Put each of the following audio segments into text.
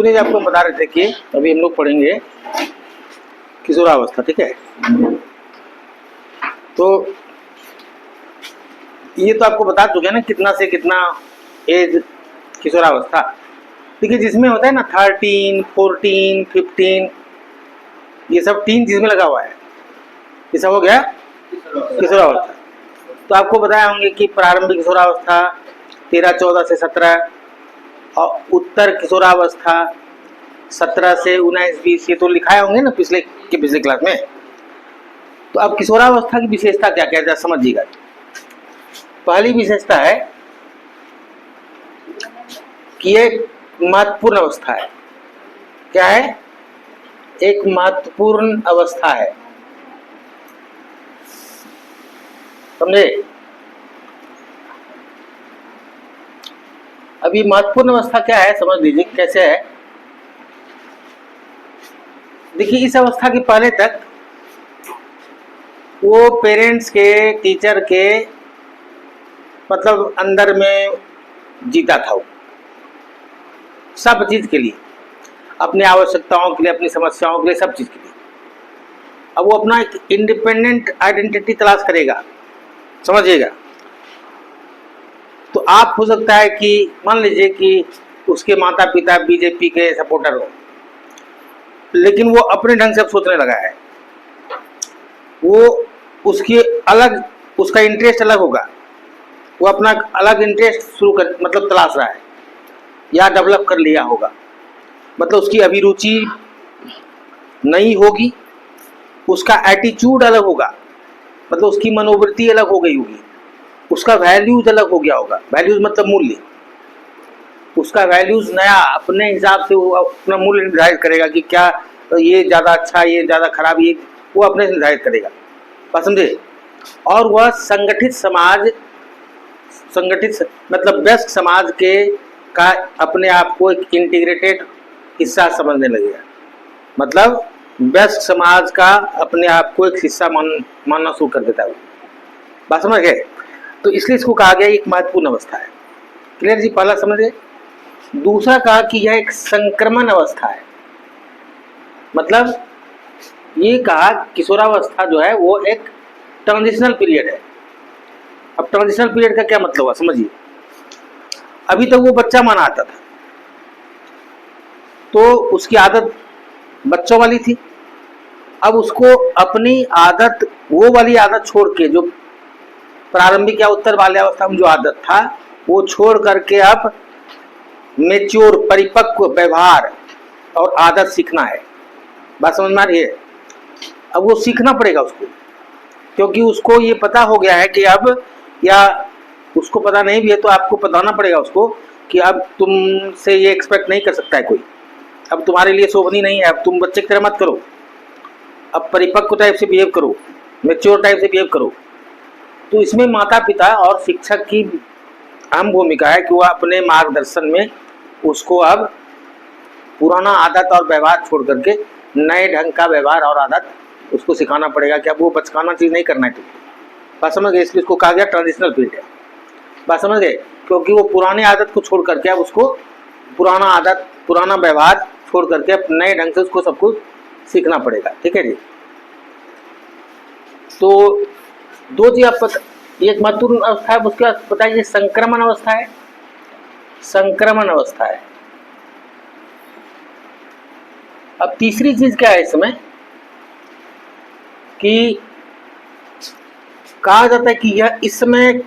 सुनिए, आपको बता रहे थे कि अभी हम लोग पढ़ेंगे किशोरावस्था, ठीक है। तो ये तो आपको बता चुके हैं ना कितना से कितना एज किशोरावस्था। देखिए जिसमें होता है ना 13, 14, 15, ये सब टीन जिसमें लगा हुआ है, ये सब हो गया किशोरावस्था। तो आपको बताए होंगे कि प्रारंभिक किशोरावस्था 13, 14 से 17 और उत्तर किशोरावस्था 17 से 19, 20, ये तो लिखाए होंगे ना पिछले क्लास में। तो अब किशोरावस्था की विशेषता क्या क्या है समझिएगा। पहली विशेषता है कि एक महत्वपूर्ण अवस्था है। क्या है? एक महत्वपूर्ण अवस्था है, समझे। अभी महत्वपूर्ण अवस्था क्या है समझ लीजिए कैसे है। देखिए इस अवस्था के पहले तक वो पेरेंट्स के, टीचर के मतलब अंदर में जीता था वो सब चीज के लिए, अपनी आवश्यकताओं के लिए, अपनी समस्याओं के लिए, सब चीज के लिए। अब वो अपना एक इंडिपेंडेंट आइडेंटिटी तलाश करेगा, समझिएगा। तो आप हो सकता है कि मान लीजिए कि उसके माता पिता बीजेपी के सपोर्टर हो, लेकिन वो अपने ढंग से सोचने लगा है। वो उसकी अलग, उसका इंटरेस्ट अलग होगा, वो अपना अलग इंटरेस्ट शुरू कर मतलब तलाश रहा है या डेवलप कर लिया होगा। मतलब उसकी अभिरुचि नई होगी, उसका एटीट्यूड अलग होगा, मतलब उसकी मनोवृत्ति अलग हो गई होगी, उसका वैल्यूज अलग हो गया होगा। वैल्यूज मतलब मूल्य, उसका वैल्यूज नया अपने हिसाब से वो अपना मूल्य निर्धारित करेगा कि क्या ये ज़्यादा अच्छा, ये ज़्यादा खराब, ये वो अपने से निर्धारित करेगा, बात समझे। और वह संगठित समाज, संगठित मतलब व्यस्क समाज के का अपने आप को एक इंटीग्रेटेड हिस्सा समझने लगेगा। मतलब व्यस्क समाज का अपने आप को एक हिस्सा मानना शुरू कर देता है, बात समझ गए। तो इसलिए इसको कहा गया एक महत्वपूर्ण अवस्था है। क्लियर जी, पहला समझ गए। दूसरा कहा कि यह एक संक्रमण अवस्था है। मतलब ये कहा किशोरावस्था जो है वो एक ट्रांजिशनल पीरियड है। अब ट्रांजिशनल पीरियड का क्या मतलब हुआ समझिए। अभी तक वो बच्चा माना आता था, तो उसकी आदत बच्चों वाली थी। अब उसको अपनी आदत, वो वाली आदत छोड़ के, जो प्रारंभिक या उत्तर बाल्यावस्था में जो आदत था वो छोड़ करके अब मेच्योर, परिपक्व व्यवहार और आदत सीखना है, बात समझ में आ रही है। अब वो सीखना पड़ेगा उसको, क्योंकि उसको ये पता हो गया है कि अब, या उसको पता नहीं भी है तो आपको बताना पड़ेगा उसको कि अब तुमसे ये एक्सपेक्ट नहीं कर सकता है कोई, अब तुम्हारे लिए शोभनीय नहीं है, अब तुम बच्चे की तरह मत करो, अब परिपक्व टाइप से बिहेव करो, मेच्योर टाइप से बिहेव करो। तो इसमें माता पिता और शिक्षक की अहम भूमिका है कि वह अपने मार्गदर्शन में उसको अब पुराना आदत और व्यवहार छोड़ करके नए ढंग का व्यवहार और आदत उसको सिखाना पड़ेगा कि अब वो बचकाना चीज़ नहीं करना है तुमको, बात समझ गए। इसलिए उसको कहा गया ट्रांजिशनल पीरियड है, बात समझ गए। क्योंकि वो पुरानी आदत को छोड़ करके अब उसको पुराना आदत, पुराना व्यवहार छोड़ करके अब नए ढंग से उसको सब कुछ सीखना पड़ेगा, ठीक है जी। तो दो चीज आप एक महत्वपूर्ण अवस्था है, उसके बाद बताइए संक्रमण अवस्था है। संक्रमण अवस्था है। अब तीसरी चीज क्या है इसमें कि कहा जाता है कि यह इसमें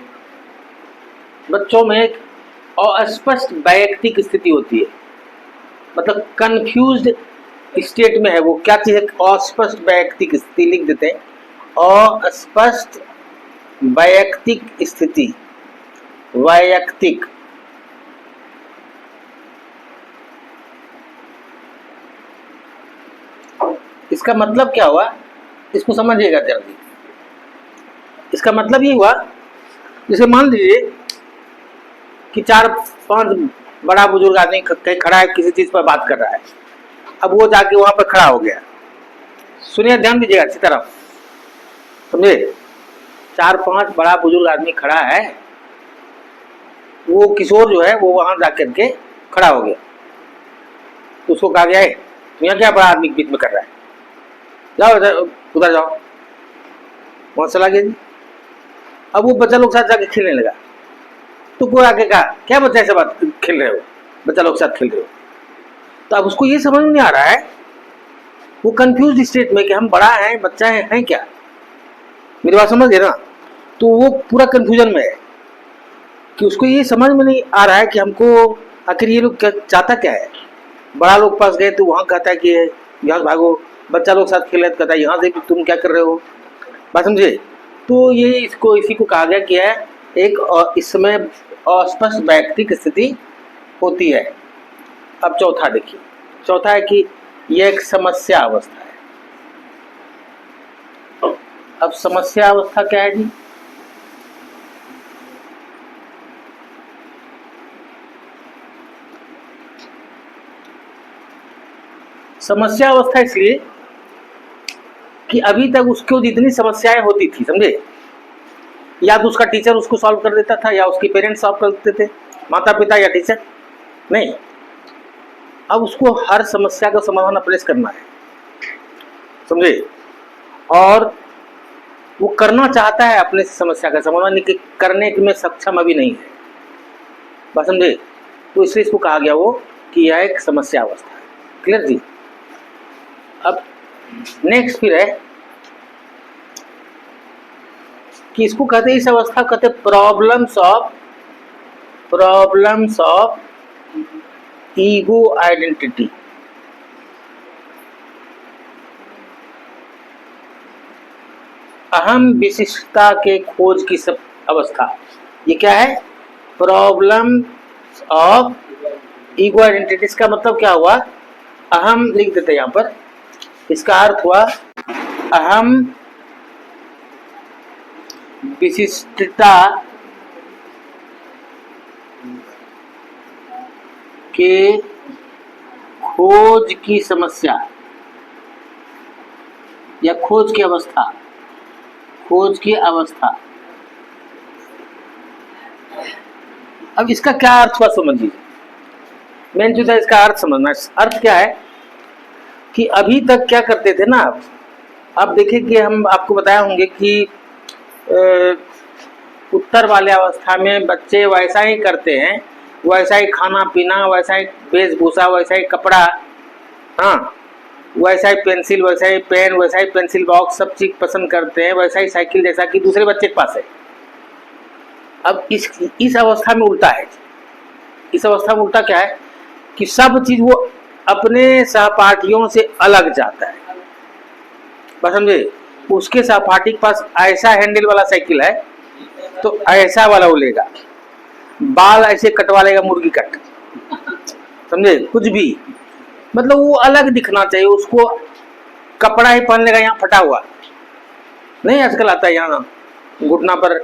बच्चों में एक अस्पष्ट वैयक्तिक स्थिति होती है, मतलब कंफ्यूज्ड स्टेट में है वो। क्या चीज है? अस्पष्ट वैयक्तिक स्थिति, लिख देते हैं, अस्पष्ट वैयक्तिक स्थिति, वैयक्तिक। इसका मतलब क्या हुआ, इसको समझिएगा जल्दी। इसका मतलब ये हुआ, जैसे मान लीजिए कि 4-5 बड़ा बुजुर्ग आदमी कहीं खड़ा है, किसी चीज पर बात कर रहा है। अब वो जाके वहां पर खड़ा हो गया। सुनिए, ध्यान दीजिएगा अच्छी तरह, समझे। 4-5 बड़ा बुजुर्ग आदमी खड़ा है, वो किशोर जो है वो वहां जाकर के खड़ा हो गया। तो उसको कहा गया है तुम यहाँ क्या बड़ा आदमी के बीच में कर रहा है, जाओ उधर जाओ, वहां चला गया जी। अब वो बच्चा लोग साथ जाके खेलने लगा, तो कोई आके कहा क्या बच्चा ऐसे बात खेल रहे हो, बच्चा लोग साथ खेल रहे हो। तो अब उसको ये समझ में नहीं आ रहा है, वो कंफ्यूज स्टेट में कि हम बड़ा हैं बच्चा है क्या, मेरी बात समझ गए ना। तो वो पूरा कंफ्यूजन में है कि उसको ये समझ में नहीं आ रहा है कि हमको आखिर ये लोग क्या चाहता क्या है। बड़ा लोग पास गए तो वहाँ कहता है कि यहाँ भागो, बच्चा लोग साथ खेल रहे तो कहता है यहाँ से तुम क्या कर रहे हो, बात समझे। तो ये इसी को कहा गया कि है एक इसमें अस्पष्ट वैयक्तिक स्थिति होती है। अब चौथा देखिए, चौथा है कि यह एक समस्या अवस्था है। अब समस्या अवस्था क्या है जी, समस्या अवस्था इसलिए कि अभी तक उसको जितनी समस्याएं होती थी, समझे, या तो उसका टीचर उसको सॉल्व कर देता था या उसके पेरेंट्स सॉल्व कर देते थे, माता पिता या टीचर नहीं। अब उसको हर समस्या का समाधान अपने से करना है, समझे, और वो करना चाहता है अपने से समस्या का समाधान, लेकिन करने में सक्षम अभी नहीं है, बात समझे। तो इसलिए इसको कहा गया वो कि यह एक समस्या अवस्था है। क्लियर जी। अब नेक्स्ट फिर है कि इसको कहते हैं, इस अवस्था को कहते हैं प्रॉब्लम्स ऑफ ईगो आइडेंटिटी। अहम विशिष्टता के खोज की सब अवस्था, ये क्या है, प्रॉब्लम्स ऑफ ईगो आइडेंटिटी। इसका मतलब क्या हुआ, अहम लिख देते हैं यहां पर, इसका अर्थ हुआ अहम विशिष्टता के खोज की समस्या या खोज की अवस्था, अब इसका क्या अर्थ हुआ समझिए, मेन चीज है इसका अर्थ समझना। अर्थ क्या है कि अभी तक क्या करते थे ना, आप देखिए कि हम आपको बताए होंगे कि उत्तर वाले अवस्था में बच्चे वैसा ही करते हैं, वैसा ही खाना पीना, वैसा ही वेशभूषा, वैसा ही कपड़ा, हाँ, वैसा ही पेंसिल, वैसा ही पेन, वैसा ही पेंसिल बॉक्स, सब चीज पसंद करते हैं, वैसा ही साइकिल जैसा कि दूसरे बच्चे के पास है। अब इस अवस्था में उल्टा है, इस अवस्था में उल्टा क्या है कि सब चीज वो अपने सहपाठियों से अलग जाता है, बस समझे। उसके सहपाठी के पास ऐसा हैंडल वाला साइकिल है तो ऐसा वाला वो लेगा, बाल ऐसे कटवा लेगा मुर्गी कट, समझे, कुछ भी, मतलब वो अलग दिखना चाहिए उसको। कपड़ा ही पहन लेगा यहाँ फटा हुआ, नहीं आजकल आता है यहाँ घुटना पर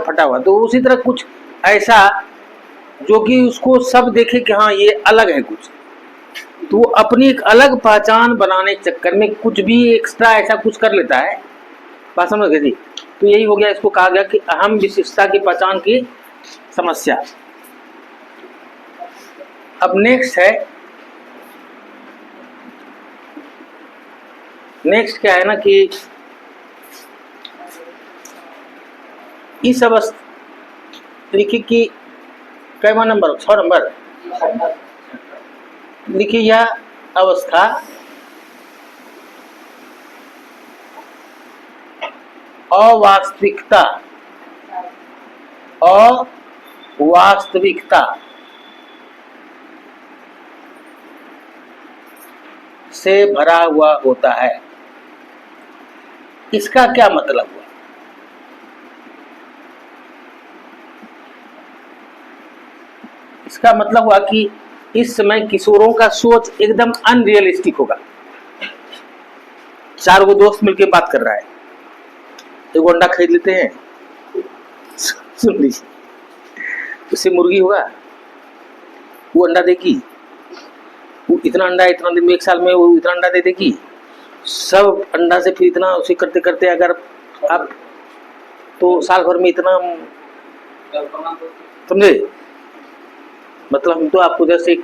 फटा हुआ, तो उसी तरह कुछ ऐसा जो कि उसको सब देखे कि हाँ ये अलग है कुछ, तो वो अपनी एक अलग पहचान बनाने के चक्कर में कुछ भी एक्स्ट्रा ऐसा कुछ कर लेता है, बात समझ गए जी। तो यही हो गया, इसको कहा गया कि अहम विशिष्टता की पहचान की समस्या। अब नेक्स्ट क्या है ना कि इस अवस्था लिखिए कि कैवा नंबर 6 नंबर लिखिए, यह अवस्था अवास्तविकता से भरा हुआ होता है। इसका क्या मतलब हुआ, इसका मतलब हुआ कि इस समय किशोरों का सोच एकदम अनरियलिस्टिक होगा। 4 गो दोस्त मिलकर बात कर रहा है, एक अंडा खरीद लेते हैं, सुन लीजिए, उससे मुर्गी होगा, वो अंडा देगी, वो इतना अंडा इतना दिन में, 1 साल में वो इतना अंडा दे देगी, सब अंडा से फिर इतना उसे करते करते अगर आप तो साल भर में इतना, समझे। मतलब हम तो आपको जैसे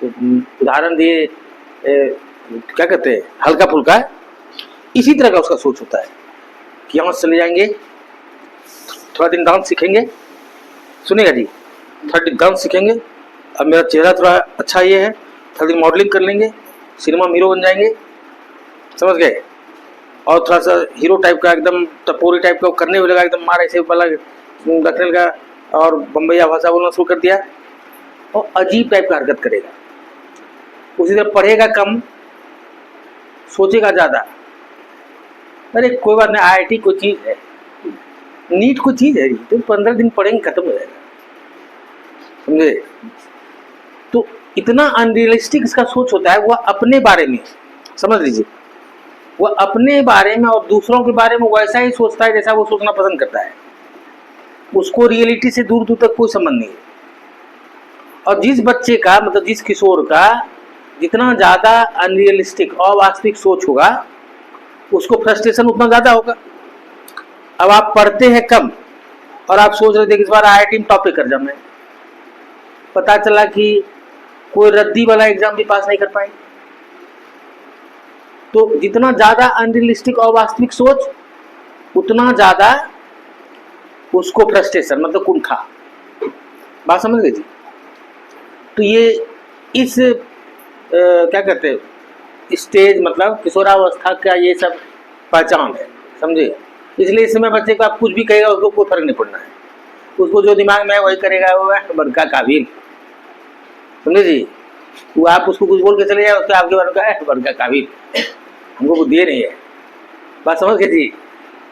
उदाहरण दिए क्या कहते हैं हल्का फुल्का, इसी तरह का उसका सोच होता है कि यहाँ से चले जाएंगे, थोड़ा दिन डांस सीखेंगे, सुनेगा जी, थोड़ा दिन डांस सीखेंगे, अब मेरा चेहरा थोड़ा अच्छा ये है, थोड़ा दिन मॉडलिंग कर लेंगे, सिनेमा में हीरो बन जाएंगे, समझ गए, और थोड़ा सा हीरो टाइप का एकदम टपोरी टाइप का करने लगा, एकदम मार ऐसे वाला रखने लगा और बम्बैया भाषा बोलना शुरू कर दिया और अजीब टाइप का हरकत करेगा। उसी तरह पढ़ेगा कम, सोचेगा ज़्यादा। अरे कोई बात नहीं, IIT कोई चीज़ है, नीट कोई चीज़ है, तो 15 दिन पढ़ेंगे खत्म हो जाएगा, समझे। तो इतना अनरियलिस्टिक इसका सोच होता है, वह अपने बारे में, समझ लीजिए, वह अपने बारे में और दूसरों के बारे में वैसा ही सोचता है जैसा वो सोचना पसंद करता है। उसको रियलिटी से दूर दूर तक कोई संबंध नहीं है। और जिस बच्चे का, मतलब जिस किशोर का जितना ज़्यादा अनरियलिस्टिक अवास्तविक सोच होगा, उसको फ्रस्ट्रेशन उतना ज़्यादा होगा। अब आप पढ़ते हैं कम और आप सोच रहे थे कि इस बार IIT में टॉप पे कर जाऊँ मैं, पता चला कि कोई रद्दी वाला एग्जाम भी पास नहीं कर पाए। तो जितना ज़्यादा अनरियलिस्टिक अवास्तविक सोच, उतना ज़्यादा उसको फ्रस्ट्रेशन, मतलब कुंठा। बात समझ गए जी। तो ये इस क्या कहते हैं स्टेज, मतलब किशोरावस्था का ये सब पहचान है, समझे। इसलिए इस समय बच्चे को आप कुछ भी कहेगा उसको कोई फर्क नहीं पड़ना है, उसको जो दिमाग में है वही करेगा, वो है बड़का काबिल, समझे जी। वो आप उसको कुछ बोल के चले जाए, उसके आपके बारे में है बड़का काबिल, हमको बुद्धि नहीं है। बात समझ गए जी।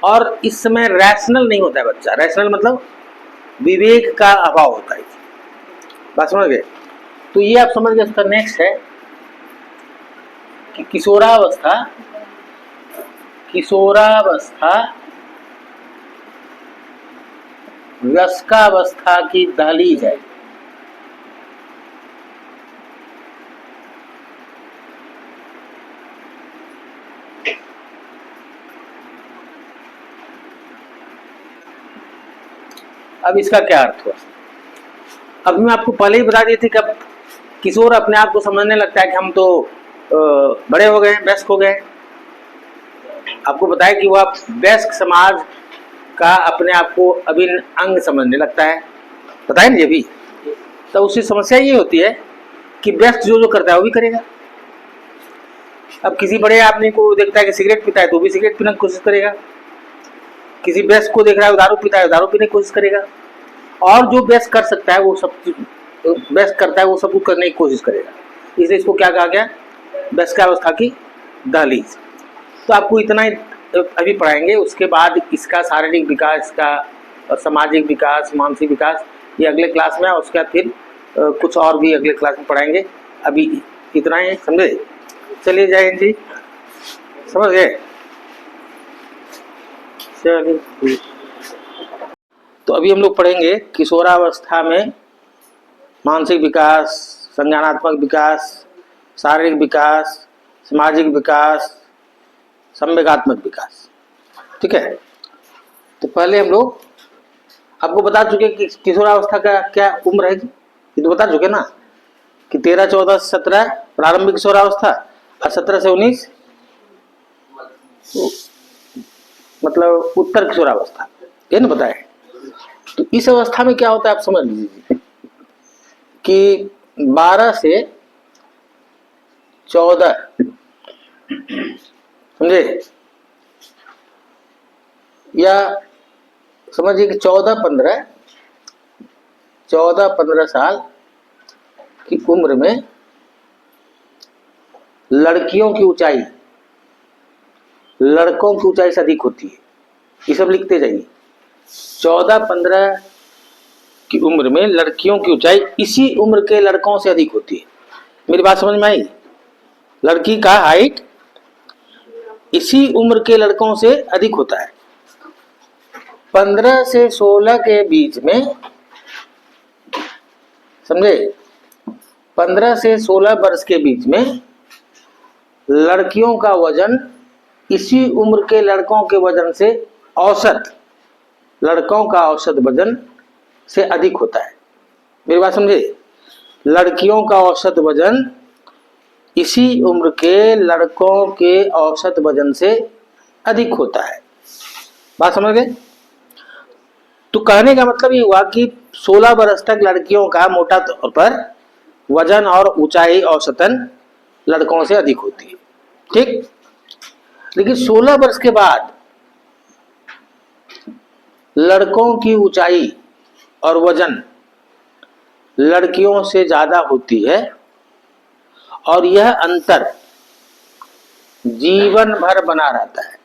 और इस समय रैशनल नहीं होता है बच्चा, रैशनल मतलब विवेक का अभाव होता है। बात समझ गए। तो ये आप समझ गए। उसका नेक्स्ट है कि किशोरावस्था वयस्कावस्था की दहलीज है। अब इसका क्या अर्थ हुआ? अब मैं आपको पहले ही बता दी थी कि अब किशोर अपने आप को समझने लगता है कि हम तो बड़े हो गए, वयस्क हो गए। आपको बताया कि वह वयस्क समाज का अपने आप को अभिन्न अंग समझने लगता है, बताया नहीं अभी। तो उसकी समस्या ये होती है कि वयस्क जो जो करता है वो भी करेगा। अब किसी बड़े आदमी को देखता है कि सिगरेट पीता है तो भी सिगरेट पीने की कोशिश करेगा, किसी वयस्क को देख रहा है दारू पीता है दारू पीने की कोशिश करेगा, और जो वयस्क कर सकता है वो सब वयस्क करता है वो सब कुछ करने की कोशिश करेगा। इसलिए इसको क्या कहा गया? वयस्कावस्था की दहलीज। तो आपको इतना ही अभी पढ़ाएंगे, उसके बाद इसका शारीरिक विकास, इसका सामाजिक विकास, मानसिक विकास ये अगले क्लास में, उसके बाद फिर कुछ और भी अगले क्लास में पढ़ाएंगे। अभी इतना ही, समझे। चलिए जय हिंद जी, समझ गए। चलिए, तो अभी हम लोग पढ़ेंगे किशोरावस्था में मानसिक विकास, संज्ञानात्मक विकास, शारीरिक विकास, सामाजिक विकास, संवेगात्मक विकास। ठीक है। तो पहले हम लोग आपको बता चुके कि किशोरावस्था का क्या उम्र है, ये तो बता चुके ना कि 13, 14, 17 प्रारंभिक किशोरावस्था और 17 से 19 मतलब उत्तर किशोरावस्था, ये ना बताए। तो इस अवस्था में क्या होता है आप समझ लीजिए कि 12 से 14, समझे, या समझिए कि 14-15 साल की उम्र में लड़कियों की ऊंचाई लड़कों की ऊंचाई से अधिक होती है। ये सब लिखते जाइए। 14-15 की उम्र में लड़कियों की ऊंचाई इसी उम्र के लड़कों से अधिक होती है। मेरी बात समझ में आई? लड़की का हाइट इसी उम्र के लड़कों से अधिक होता है। 15 से 16 के बीच में, समझे, 15 से 16 वर्ष के बीच में लड़कियों का वजन इसी उम्र के लड़कों के वजन से औसत, लड़कों का औसत वजन से अधिक होता है। मेरी बात समझे। लड़कियों का औसत वजन इसी उम्र के लड़कों के औसत वजन से अधिक होता है। बात समझ गए? तो कहने का मतलब ये हुआ कि 16 वर्ष तक लड़कियों का मोटा तौर पर वजन और ऊंचाई औसतन लड़कों से अधिक होती है, ठीक। लेकिन 16 वर्ष के बाद लड़कों की ऊंचाई और वजन लड़कियों से ज्यादा होती है और यह अंतर जीवन भर बना रहता है।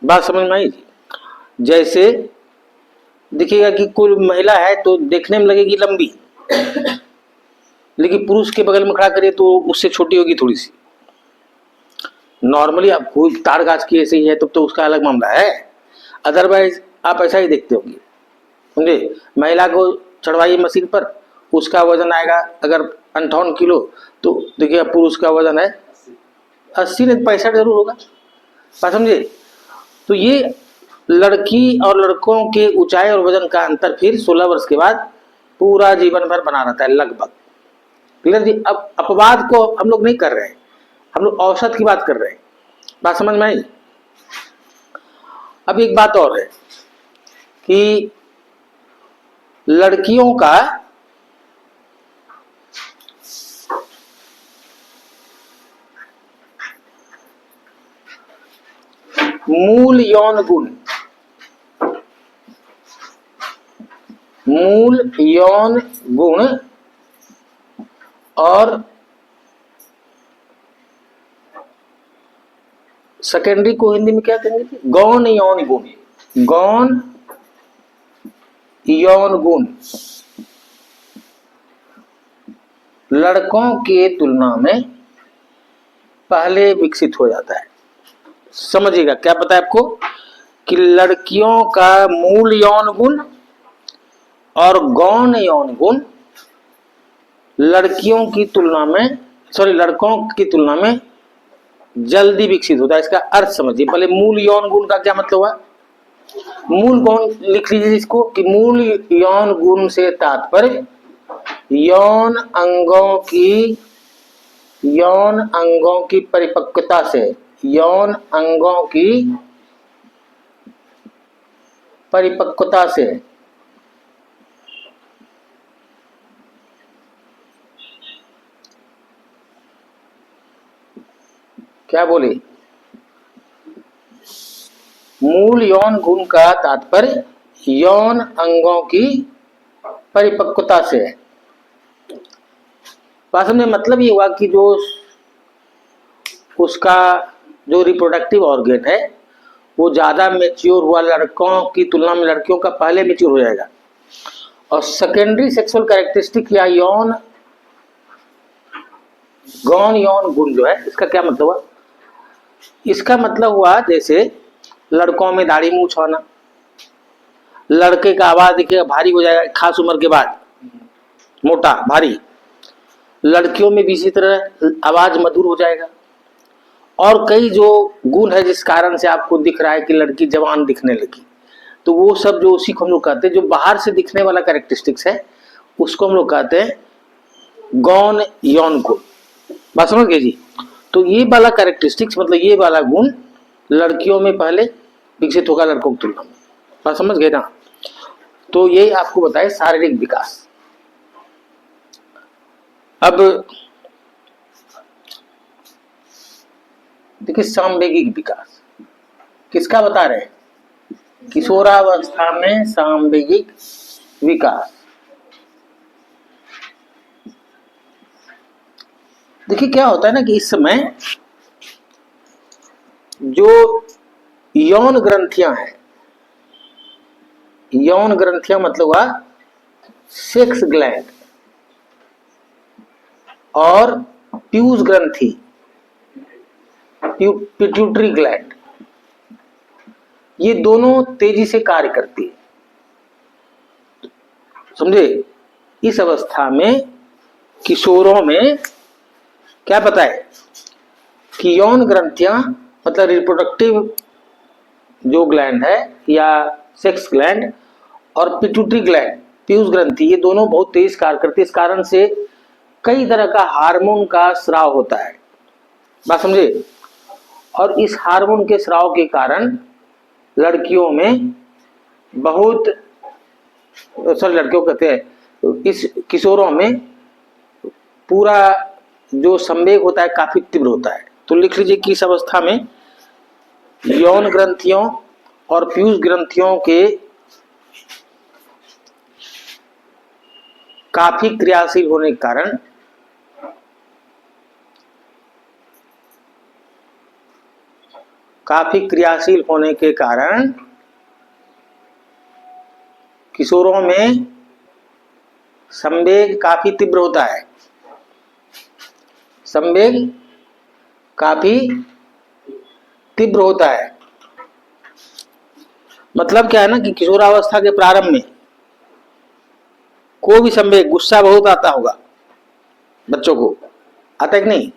बात समझ में आई? जैसे दिखेगा कि कोई महिला है तो देखने में लगेगी लंबी, लेकिन पुरुष के बगल में खड़ा करिए तो उससे छोटी होगी थोड़ी सी। नॉर्मली आप कोई तार गाछ की ऐसे ही है तो उसका अलग मामला है, अदरवाइज आप ऐसा ही देखते होंगे, समझे। महिला को चढ़वाइए मशीन पर, उसका वजन आएगा अगर 58 किलो, तो देखिए पुरुष का वजन है 80 नहीं 65 जरूर होगा। बात समझे? तो ये लड़की और लड़कों के ऊंचाई और वजन का अंतर फिर 16 वर्ष के बाद पूरा जीवन भर बना रहता है लगभग। क्लियर जी? अब अपवाद को हम लोग नहीं कर रहे हैं, हम लोग औसत की बात कर रहे हैं। बात समझ में आई? अब एक बात और है कि लड़कियों का मूल यौन गुण, मूल यौन गुण और सेकेंडरी को हिंदी में क्या कहेंगे? गौण यौन गुण। गौण यौन गुण लड़कों के तुलना में पहले विकसित हो जाता है। समझिएगा क्या पता है आपको कि लड़कियों का मूल यौन गुण और गौण यौन गुण लड़कियों की तुलना में लड़कों की तुलना में जल्दी विकसित होता है। इसका अर्थ समझिए। पहले मूल यौन गुण का क्या मतलब हुआ? मूल गुण लिख लीजिए इसको कि मूल यौन गुण से तात्पर्य यौन अंगों की परिपक्वता से, यौन अंगों की परिपक्वता से क्या बोले? मूल यौन गुण का तात्पर्य यौन अंगों की परिपक्वता से है। वास्तव में मतलब ये हुआ कि जो उसका जो रिप्रोडक्टिव ऑर्गन है वो ज्यादा मैच्योर हुआ लड़कों की तुलना में, लड़कियों का पहले मैच्योर हो जाएगा। और सेकेंडरी सेक्सुअल कैरेक्टरिस्टिक या गौण यौन गुण जो है, इसका क्या मतलब हुआ? इसका मतलब हुआ जैसे लड़कों में दाढ़ी मूछ होना, लड़के का आवाज देखिएगा भारी हो जाएगा खास उम्र के बाद, मोटा भारी। लड़कियों में भी इसी तरह आवाज मधुर हो जाएगा। और कई जो गुण है जिस कारण से आपको दिख रहा है कि लड़की जवान दिखने लगी, तो वो सब जो उसी को हम लोग कहते हैं, जो बाहर से दिखने वाला कैरेक्टरिस्टिक्स है उसको हम लोग कहते हैं गौण यौन गुण। बात समझ गए जी? तो ये वाला कैरेक्टरिस्टिक्स मतलब ये वाला गुण लड़कियों में पहले विकसित होगा लड़कों की तुलना में। बात समझ गए ना? तो ये आपको बताए शारीरिक विकास। अब देखिए सामवेगिक विकास किसका बता रहे हैं? किशोरावस्था में सामवेगिक विकास। देखिए क्या होता है ना कि इस समय जो यौन ग्रंथियां हैं, यौन ग्रंथियां मतलब हुआ सेक्स ग्लैंड और प्यूज ग्रंथि, पिट्यूटरी ग्लैंड, ये दोनों तेजी से कार्य करती है। समझे? इस अवस्था में किशोरों में क्या पता है कि यौन ग्रंथियां मतलब रिप्रोडक्टिव जो ग्लैंड है या सेक्स ग्लैंड और पिट्यूटरी ग्लैंड, पीयूष ग्रंथि, ये दोनों बहुत तेज कार्य करती है। इस कारण से कई तरह का हार्मोन का स्राव होता है, बात समझे। और इस हार्मोन के स्राव के कारण लड़कियों में बहुत, सॉरी लड़कियों कहते हैं, इस किशोरों में पूरा जो संवेग होता है काफी तीव्र होता है। तो लिख लीजिए कि इस अवस्था में यौन ग्रंथियों और पीयूष ग्रंथियों के काफी क्रियाशील होने के कारण किशोरों में संवेग काफी तीव्र होता है, संवेग काफी तीव्र होता है। मतलब क्या है ना कि किशोरावस्था के प्रारंभ में कोई भी संवेग, गुस्सा बहुत आता होगा बच्चों को, आता है कि नहीं।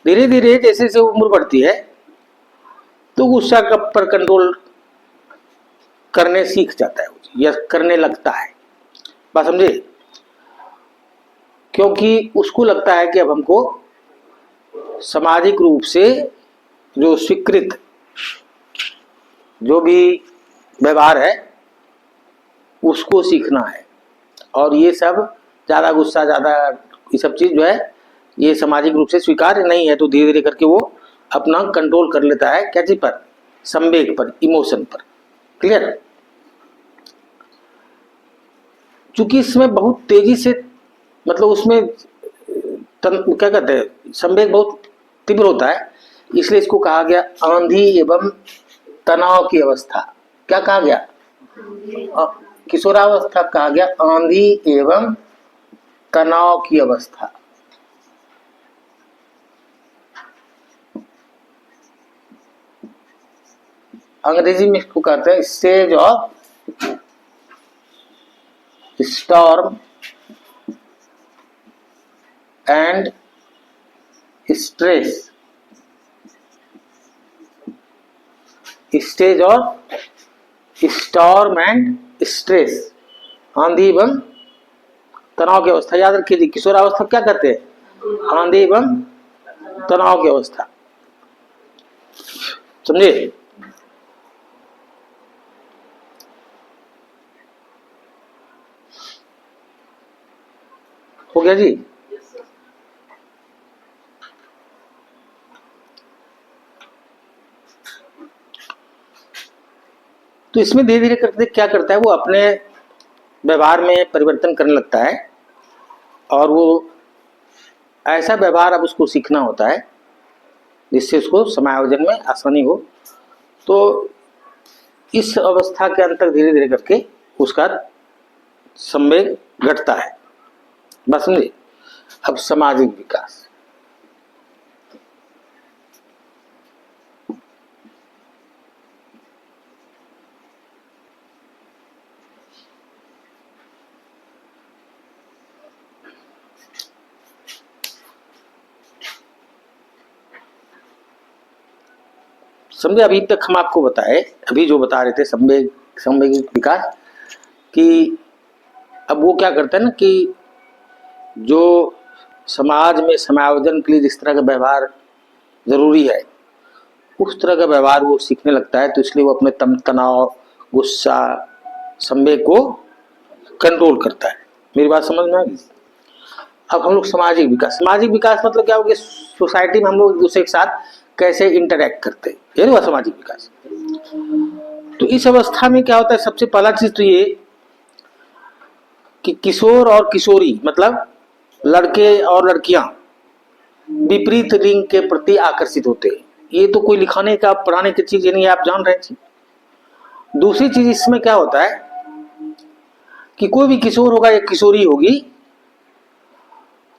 धीरे धीरे जैसे जैसे उम्र बढ़ती है तो गुस्सा पर कंट्रोल करने सीख जाता है या करने लगता है, बात समझे। क्योंकि उसको लगता है कि अब हमको सामाजिक रूप से जो स्वीकृत जो भी व्यवहार है उसको सीखना है। और ये सब ज्यादा गुस्सा, ज्यादा ये सब चीज जो है ये सामाजिक रूप से स्वीकार्य नहीं है। तो धीरे धीरे करके वो अपना कंट्रोल कर लेता है, क्या चीज पर, संवेग पर, इमोशन पर। क्लियर। चूंकि इसमें बहुत तेजी से, मतलब उसमें क्या कहते हैं, संवेग बहुत तीव्र होता है, इसलिए इसको कहा गया आंधी एवं तनाव की अवस्था। क्या कहा गया, किशोरावस्था कहा गया आंधी एवं तनाव की अवस्था। अंग्रेजी में इसको कहते हैं stage of storm and stress. Stage of storm and stress, आंधी एवं तनाव की अवस्था। याद रखिए, किशोरावस्था क्या कहते हैं, आंधी एवं तनाव की अवस्था, समझे। हो गया जी। तो इसमें धीरे धीरे करके क्या करता है, वो अपने व्यवहार में परिवर्तन करने लगता है और वो ऐसा व्यवहार अब उसको सीखना होता है जिससे उसको समायोजन में आसानी हो। तो इस अवस्था के अंतर धीरे धीरे करके उसका संवेग घटता है, बस समझे। अब सामाजिक विकास, समझे। अभी तक हम आपको बताए, अभी जो बता रहे थे संवेगिक विकास, कि अब वो क्या करता है ना कि जो समाज में समायोजन के लिए जिस तरह का व्यवहार जरूरी है उस तरह का व्यवहार वो सीखने लगता है। तो इसलिए वो अपने तनाव, गुस्सा, संवेग को कंट्रोल करता है। मेरी बात समझ में आ गई। अब हम लोग सामाजिक विकास मतलब क्या हो गया, सोसाइटी में हम लोग एक दूसरे के साथ कैसे इंटरेक्ट करते हैं, ये हुआ सामाजिक विकास। तो इस अवस्था में क्या होता है, सबसे पहला चीज तो ये कि किशोर और किशोरी मतलब लड़के और लड़कियां विपरीत लिंग के प्रति आकर्षित होते हैं। ये तो कोई लिखाने का, पढ़ाने की चीज नहीं है, आप जान रहे हैं। दूसरी चीज इसमें क्या होता है कि कोई भी किशोर होगा या किशोरी होगी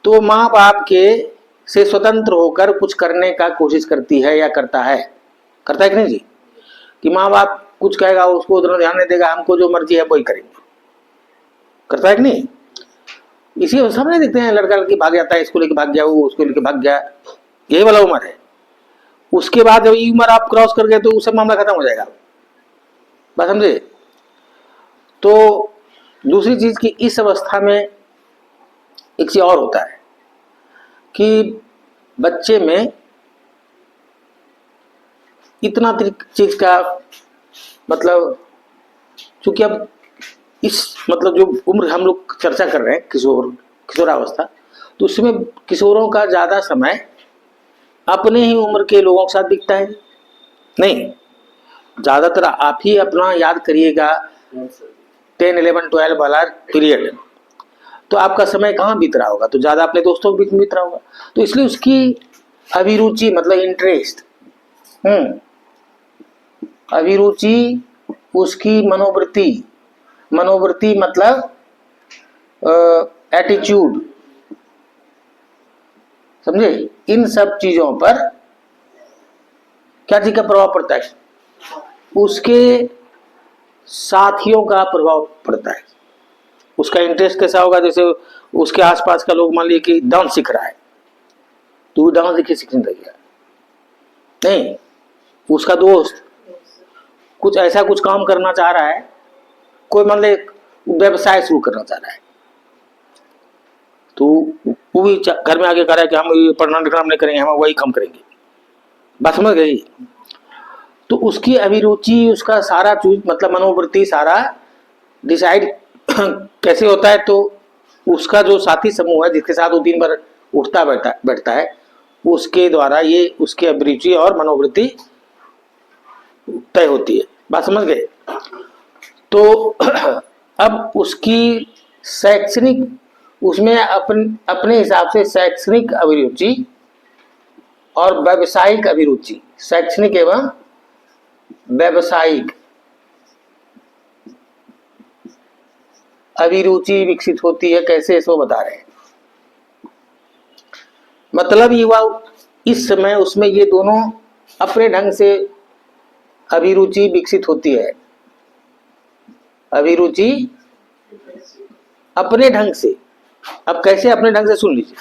तो माँ बाप के से स्वतंत्र होकर कुछ करने का कोशिश करती है या करता है कि नहीं जी। कि माँ बाप कुछ कहेगा उसको उतना ध्यान नहीं देगा, हमको जो मर्जी है वही करेंगे, करता है कि नहीं। इसी अवस्था में देखते हैं लड़का लड़की भाग जाता है, इसको लेके भाग गया, वो उसको लेके भाग गया, यही वाला उम्र है। उसके बाद जब ये उम्र आप क्रॉस कर गए तो उससे मामला खत्म हो जाएगा, बात समझे। तो दूसरी चीज कि इस अवस्था में एक चीज और होता है कि बच्चे में इतना चीज का मतलब, चूंकि अब इस मतलब जो उम्र हम लोग चर्चा कर रहे हैं किशोरावस्था, तो उसमें किशोरों का ज्यादा समय अपने ही उम्र के लोगों के साथ बीतता है। नहीं, ज्यादातर आप ही अपना याद करिएगा 10, 11, 12 वाला पीरियड, तो आपका समय कहाँ बीत रहा होगा? तो ज्यादा अपने दोस्तों के बीच में बीत रहा होगा। तो इसलिए उसकी अभिरुचि मतलब इंटरेस्ट, अभिरुचि, उसकी मनोवृत्ति मतलब एटीट्यूड, समझे? इन सब चीजों पर क्या चीज का प्रभाव पड़ता है? उसके साथियों का प्रभाव पड़ता है। उसका इंटरेस्ट कैसा होगा? जैसे उसके आसपास का लोग मान लीजिए कि डांस सीख रहा है, तो वो डांस देखिए सीखने लग गया। नहीं, उसका दोस्त कुछ ऐसा कुछ काम करना चाह रहा है, कोई मान ली व्यवसाय शुरू करना चाह रहा है, तो वो भी घर में आगे कह रहा है कि हम ये पढ़ना लिखना नहीं करेंगे, हम वही काम करेंगे। बात समझ गई? तो उसकी अभिरुचि, उसका सारा चीज मतलब मनोवृत्ति सारा डिसाइड कैसे होता है? तो उसका जो साथी समूह है जिसके साथ वो दिन भर उठता बैठता है, उसके द्वारा ये उसकी अभिरुचि और मनोवृत्ति तय होती है। बात समझ गए? तो अब उसकी शैक्षणिक, उसमें अपने हिसाब से शैक्षणिक अभिरुचि और व्यावसायिक अभिरुचि, शैक्षणिक एवं व्यावसायिक अभिरुचि विकसित होती है। कैसे, इसको बता रहे हैं। मतलब युवा इस समय उसमें ये दोनों अपने ढंग से अभिरुचि विकसित होती है। अभिरुचि अपने ढंग से, अब कैसे अपने ढंग से सुन लीजिए,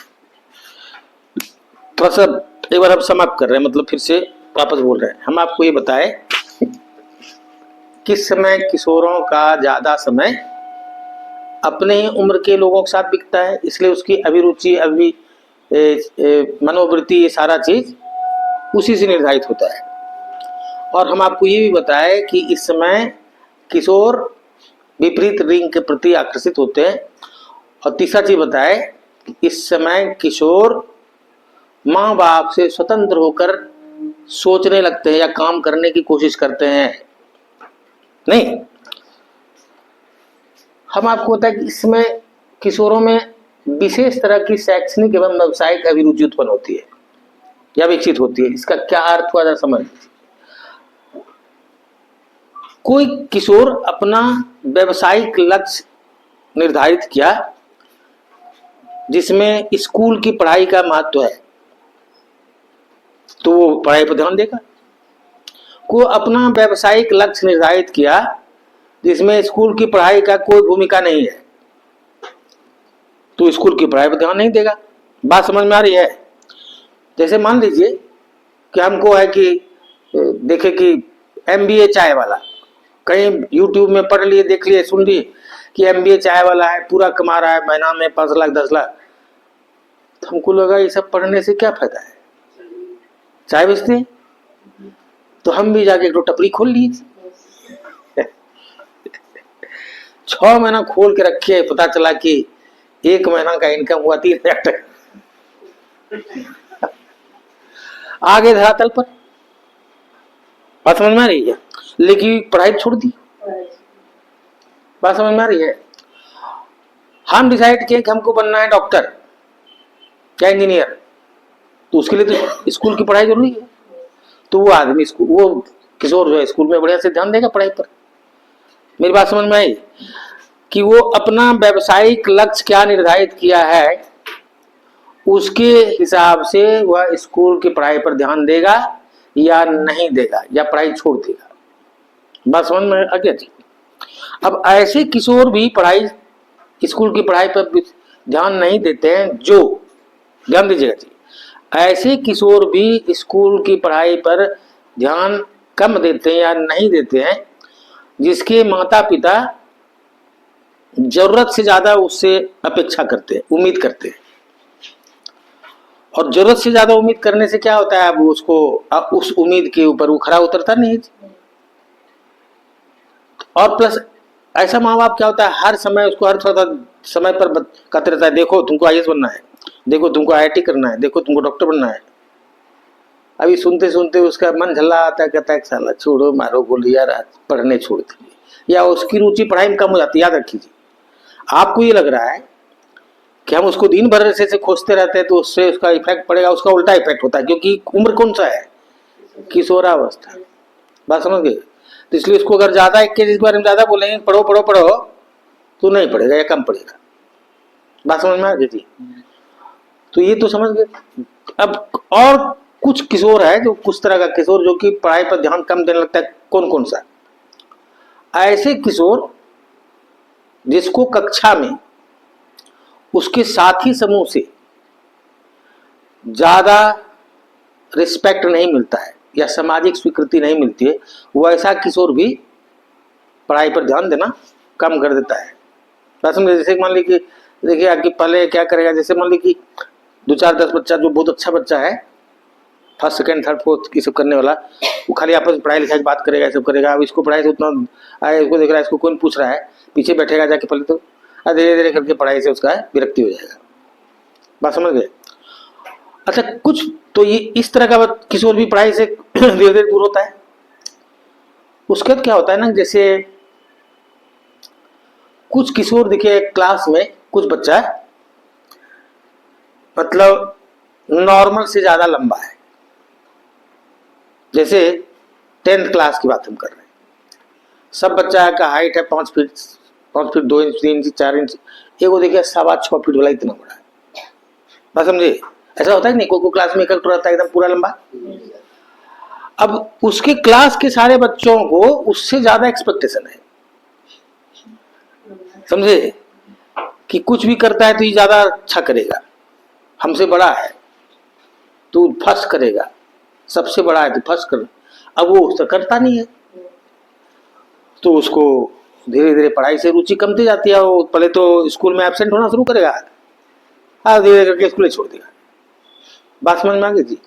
थोड़ा सा एक बार हम समाप्त कर रहे हैं, मतलब फिर से वापस बोल रहे हैं। हम आपको ये बताएं किस समय किशोरों का ज्यादा समय अपने ही उम्र के लोगों के साथ बीतता है, इसलिए उसकी अभिरुचि मनोवृत्ति ये सारा चीज उसी से निर्धारित होता है। और हम आपको ये भी बताएं कि इस समय किशोर विपरीत लिंग के प्रति आकर्षित होते हैं। और तीसरा चीज बताए, इस समय किशोर माँ बाप से स्वतंत्र होकर सोचने लगते हैं या काम करने की कोशिश करते हैं। नहीं, हम आपको बताएं कि इसमें किशोरों में विशेष तरह की शैक्षणिक एवं व्यावसायिक अभिरुचि उत्पन्न होती है या विकसित होती है। इसका क्या अर्थ हुआ, जरा समझ लीजिए। कोई किशोर अपना व्यावसायिक लक्ष्य निर्धारित किया जिसमें स्कूल की पढ़ाई का महत्व है, तो वो पढ़ाई पर ध्यान देगा। को अपना व्यावसायिक लक्ष्य निर्धारित किया जिसमें स्कूल की पढ़ाई का कोई भूमिका नहीं है, तो स्कूल की पढ़ाई पर ध्यान नहीं देगा। बात समझ में आ रही है? जैसे मान लीजिए कि हमको है कि देखे कि MBA चाय वाला, कहीं YouTube में पढ़ लिए, देख लिए, सुन लिए कि MBA चाय वाला है, पूरा कमा रहा है महीना में 5 लाख 10 लाख, तो हमको लगा ये सब पढ़ने से क्या फायदा है, चाय बेचते हैं, तो हम भी जाके एक टपरी खोल ली। 6 महीना खोल के रखे, पता चला कि 1 महीना का इनकम हुआ 3,000 टका। आगे धरातल पर। बात समझ में आ रही है? लेकिन पढ़ाई छोड़ दी। बात समझ में आ रही है? हम डिसाइड किए कि हमको बनना है डॉक्टर या इंजीनियर, तो उसके लिए तो स्कूल की पढ़ाई जरूरी है। तो वो आदमी वो किशोर जो है स्कूल में बढ़िया से ध्यान देगा पढ़ाई पर। मेरी बात समझ में आई कि वो अपना व्यावसायिक लक्ष्य क्या निर्धारित किया है, उसके हिसाब से वह स्कूल की पढ़ाई पर ध्यान देगा या नहीं देगा, या पढ़ाई छोड़ देगा। बात समझ में आ गया जी? अब ऐसे किशोर भी पढ़ाई, स्कूल की पढ़ाई पर ध्यान नहीं देते हैं, जो, ध्यान दीजिएगा जी, ऐसे किशोर भी स्कूल की पढ़ाई पर ध्यान कम देते हैं या नहीं देते हैं, जिसके माता पिता जरूरत से ज्यादा उससे अपेक्षा करते हैं, उम्मीद करते हैं। और जरूरत से ज्यादा उम्मीद करने से क्या होता है, अब उसको उस उम्मीद के ऊपर वो खरा उतरता नहीं। और प्लस ऐसा माँ बाप क्या होता है, हर समय उसको हर थोड़ा समय पर कहते रहता है, देखो तुमको आईएएस बनना है, देखो तुमको आईआईटी करना है, देखो तुमको डॉक्टर बनना है। अभी सुनते सुनते उसका मन झल्ला आता है, कहता है साला छोड़ो मारो गोली यार, पढ़ने छोड़ दीजिए, या उसकी रुचि पढ़ाई में कम हो जाती है। याद रखिए, आपको ये लग रहा है कि हम उसको दिन भर से खोजते रहते हैं तो उससे उसका इफेक्ट पड़ेगा, उसका उल्टा इफेक्ट होता है, क्योंकि उम्र कौन सा है, किशोरावस्था। बात समझ गए? तो इसलिए उसको अगर ज्यादा एक के बारे में ज्यादा बोलेंगे पढ़ो पढ़ो पढ़ो, तो नहीं पढ़ेगा या कम पढ़ेगा। बात समझ में आ गई थी? तो ये तो समझ गए। अब और कुछ किशोर है, जो कुछ तरह का किशोर जो कि पढ़ाई पर ध्यान कम देने लगता है। कौन कौन सा? ऐसे किशोर जिसको कक्षा में उसके साथी समूह से ज्यादा रिस्पेक्ट नहीं मिलता है या सामाजिक स्वीकृति नहीं मिलती है, वो ऐसा किशोर भी पढ़ाई पर ध्यान देना कम कर देता है। जैसे मान लीजिए, देखिए आपकी पहले क्या करेगा, जैसे मान लीजिए कि 2-4-10 बच्चा जो बहुत अच्छा बच्चा है, फर्स्ट सेकंड थर्ड फोर्थ की सब करने वाला, वो खाली आपस में पढ़ाई लिखाई की बात करेगा, सब करेगा। अब इसको पढ़ाई से उतना इसको देख रहा है, इसको कौन पूछ रहा है, पीछे बैठेगा जाके पहले तो, धीरे धीरे करके पढ़ाई से उसका विरक्ति हो जाएगा। बात समझ गए? अच्छा, कुछ तो ये इस तरह का किशोर भी पढ़ाई से धीरे धीरे दूर होता है। उसके बाद क्या होता है ना, जैसे कुछ किशोर देखिए क्लास में कुछ बच्चा मतलब नॉर्मल से ज्यादा लंबा है। जैसे 10th क्लास की बात हम कर रहे हैं, सब बच्चा का हाइट है 5 फीट 2 इंच 3 इंच 4 इंच, एगो देखिए 6.25 फीट वाला इतना बड़ा है। बात समझे? ऐसा होता है नहीं, कोई क्लास में एक रहता है एकदम पूरा लंबा। अब उसके क्लास के सारे बच्चों को उससे ज्यादा एक्सपेक्टेशन है, समझे? कि कुछ भी करता है तो ये ज्यादा अच्छा करेगा, हमसे बड़ा है तो फर्स्ट करेगा, सबसे बड़ा है तो फर्स्ट कर। अब वो उससे करता नहीं है, तो उसको धीरे धीरे पढ़ाई से रुचि कमती जाती है। वो पहले तो स्कूल में एब्सेंट होना शुरू करेगा, धीरे धीरे करके स्कूल छोड़ देगा। बात समझ में आ गई थी?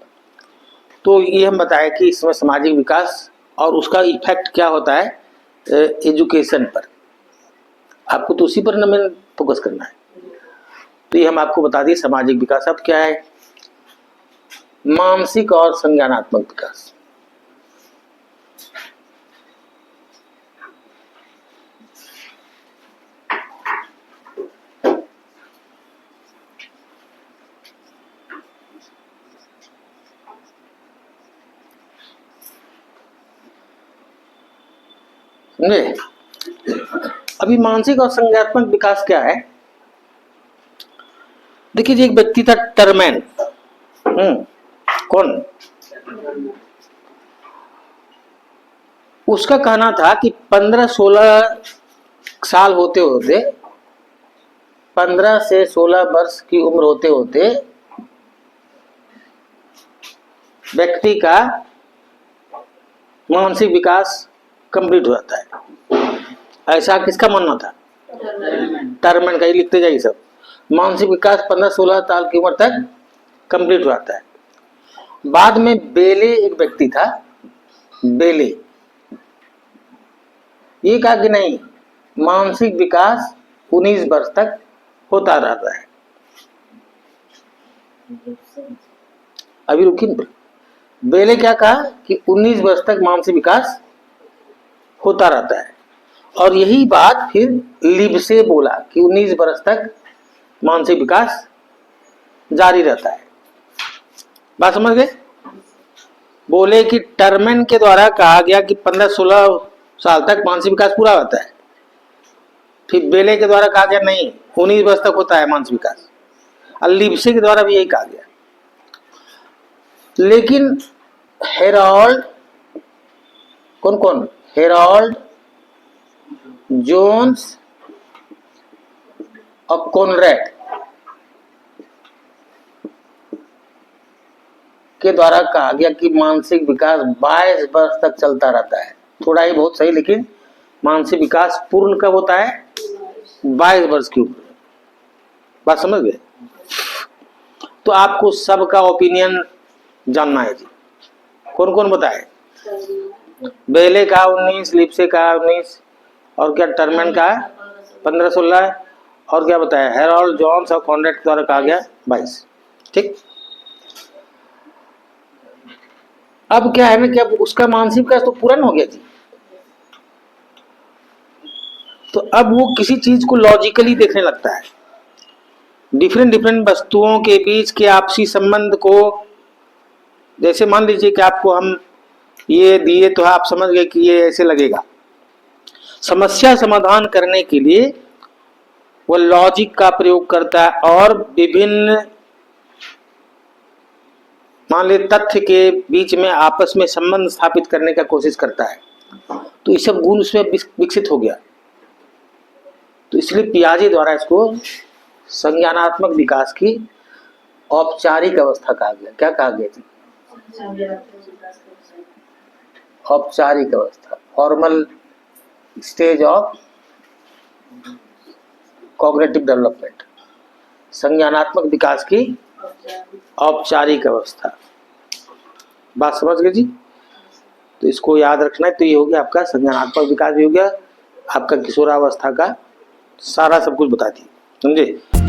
तो ये हम बताए कि इसमें सामाजिक विकास और उसका इफेक्ट क्या होता है एजुकेशन पर। आपको तो उसी पर न फोकस करना है। तो ये हम आपको बता दिए सामाजिक विकास। अब क्या है? मानसिक और संज्ञानात्मक विकास। समझे? अभी मानसिक और संज्ञानात्मक विकास क्या है? देखिए जी, एक व्यक्ति था टर्मैन। कौन? उसका कहना था कि 15-16 साल होते होते, 15 से 16 वर्ष की उम्र होते होते व्यक्ति का मानसिक विकास कंप्लीट हो जाता है। ऐसा किसका मानना था? टर्मैन का। ही लिखते जाइए सब। मानसिक विकास 15-16 साल की उम्र तक कंप्लीट हो जाता है। बाद में बेले एक व्यक्ति था, बेले, ये कहा कि नहीं, मानसिक विकास 19 वर्ष तक होता रहता है। अभी रुकिए, बेले क्या कहा कि 19 वर्ष तक मानसिक विकास होता रहता है। और यही बात फिर लिबसे बोला कि 19 वर्ष तक मानसिक विकास जारी रहता है। बात समझ गए? बोले कि टर्मैन के द्वारा कहा गया कि 15-16 साल तक मानसिक विकास पूरा होता है। फिर बेले के द्वारा कहा गया नहीं, 19 वर्ष तक होता है मानसिक विकास। और लिबसे के द्वारा भी यही कहा गया। लेकिन हेरोल्ड, कौन कौन? हेरोल्ड, जोन्स और कॉनरेड के द्वारा कहा गया कि मानसिक विकास 22 वर्ष तक चलता रहता है। थोड़ा ही बहुत सही, लेकिन मानसिक विकास पूर्ण कब होता है? 22 वर्ष की उम्र में। बात समझ गए? तो आपको सबका ओपिनियन जानना है जी। कौन कौन बताए? बेले का 19, लिप्से का 19, और क्या टर्मन का 15-16, और क्या बताया हेरोल्ड जॉन्स और कॉन्रेड के द्वारा कहा गया 22। ठीक। अब क्या है ना कि अब उसका मानसिक विकास तो पूर्ण हो गया जी। तो अब वो किसी चीज को लॉजिकली देखने लगता है, डिफरेंट डिफरेंट वस्तुओं के बीच के आपसी संबंध को। जैसे मान लीजिए कि आपको हम ये दिए तो आप समझ गए कि ये ऐसे लगेगा। समस्या समाधान करने के लिए वो लॉजिक का प्रयोग करता है और विभिन्न मान लीजिए तथ्य के बीच में आपस में संबंध स्थापित करने का कोशिश करता है। तो ये सब गुण उसमें विकसित हो गया। तो इसलिए पियाजे द्वारा इसको संज्ञानात्मक विकास की औपचारिक अवस्था कहा गया। क्या कहा गया जी? औपचारिक अवस्था, formal stage of cognitive development, संज्ञानात्मक विकास की औपचारिक अवस्था। बात समझ गए जी? तो इसको याद रखना है। तो ये हो गया आपका संज्ञानात्मक विकास भी हो गया, आपका किशोरावस्था का सारा सब कुछ बता दिया। समझे?